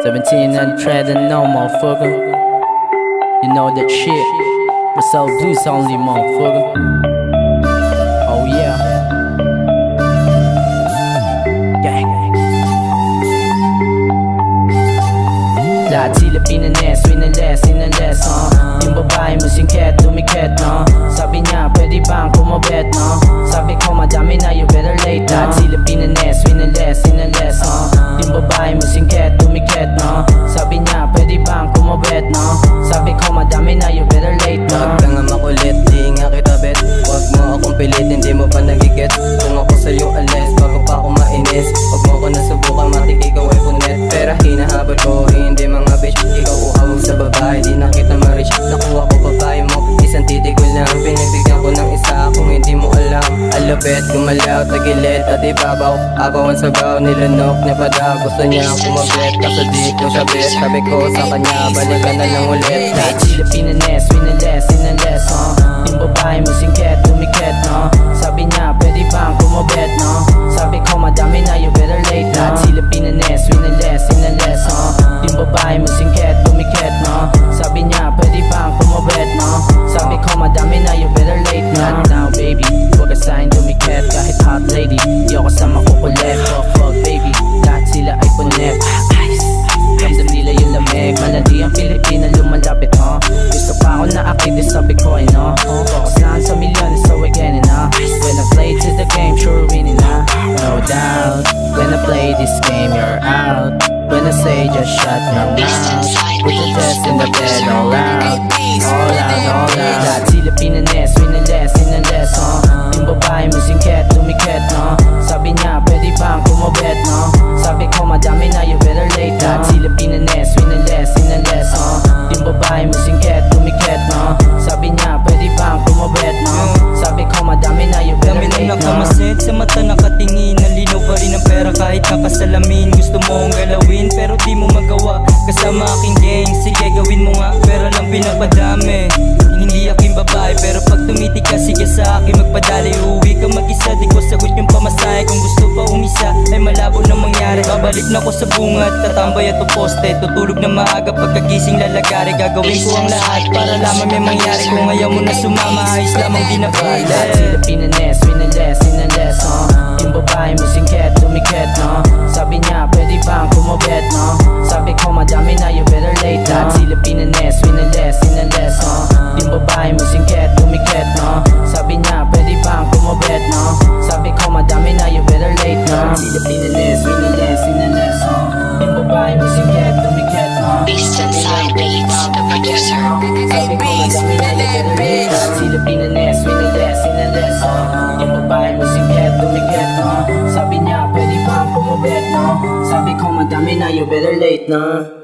17 and treading no motherfucker. You know that shit. We sell blues only motherfucker. Oh yeah. Gang. Lahat sila pinanes, winales, inales, yung babae mo singket, tumiket, no? Sabi niya, pwede bang kumabet, no? Sabi ko, madami na, you better late, no? Lahat sila pinanes, winales, inales, yung babae mo singket, tumiket, no? Sabi niya, pwede bang kumabet, no? Sabi ko, madami na, you better late, no? Huwag kang makulit, di nga kita bet. Huwag mo akong pilit, hindi mo pa nagigit. Kung ako sa'yo alis, bago pa ako mainis. Huwag mo ako nasubukan, matik ikaw ay punet. Pera hinahabol ko, hindi mga bitch. Ikaw uhawag sa babae, di na kita ma-reach. Nakuha ko babae mo, isang titig ko lang. Pinagbigyan ko ng isa kung hindi mo alam. Alabet, gumalaw, tagilid at ibabaw. Abaw ang sabaw, nilunok niya pa daw. Gusto niya kumabit, kaso di ko sabit. Sabi ko sa kanya, balik ka na lang ulit. Lahat sila pinanes, winales, inales, yung babae mo singket, tumiket, no? Sabi niya, pwede bang kumabet, no? Sabi ko, madami na, you better late, no? Lahat sila pinanes, winales, inales, yung babae mo singket, tumiket, no? Sabi niya, pwede bang kumabet, no? Sabi ko, madami na, you better late, no? Not now, baby, huwag ka sa'kin tumiket. Kahit hot lady, di ako sa makukulit. Fuck, baby, lahat sila ay punet. Ramdam nila yung lamig, malandi ang Pilipina lumalapit, gusto pa ako na akit, sabi ko ay no. Focus lang sa milyon, so we're getting up. When I play to the game, sure winning na. No doubt, when I play this game, you're out. When I say just shut your mouth, put the test in the bed all out. All out, all out. Lahat sila pinanes, winales, inales, yung babae mo singket, tumiket, no? Sabi niya, pwede bang kumabet, no? Sabi ko, madami na, you better late, no? Lahat sila pinanes, winales, inales, yung babae mo singket, tumiket, no? Sabi niya, pwede bang kumabet, no? Sabi ko, madami na, you better late, no? Dami na nakamasit, sa mata nakatingin. Nalinaw pa rin ang pera kahit nakasalamin. Gusto mo akong galawin, pero di mo magawa. Kasama aking gang, sige gawin mo nga. Pera lang pinapadami, hindi aking babae. Pero pag tumitig ka, sige sa akin magpadali. Uuwi ka mag-isa, di ko sagot yung pamasahe. Kung gusto pa umisa, ay malabo na mangyari. Babalik na ko sa bunga at tatambay at poste. Tutulog na maaga, pagkagising lalagari. Gagawin ko ang lahat para lamang may mangyari. Kung ayaw mo na sumama, ayos lamang di na bali. Lahat sila pinanes, winales, inales, yung babae mo singket, tumiket, no? Sabi niya, pwede bang kumabet, no? Sabi ko, madami na, you better late, no? Lahat sila pinanes, winales, inales, yung babae mo singket, tumiket, no? Sabi niya, pwede bang kumabet, no? Sabi ko, madami na, you better late, no? Lahat sila pinanes, winales, inales, yung babae mo singket, tumiket, no? Beast Inside Beats, the producer. Sabi ko, madami na, you better late, no? Lahat sila pinanes, winales, inales, yung babae mo singket, tumiket, no? Sabi niya, pwede bang kumabet, no? Sabi ko, madami na, you better late, no?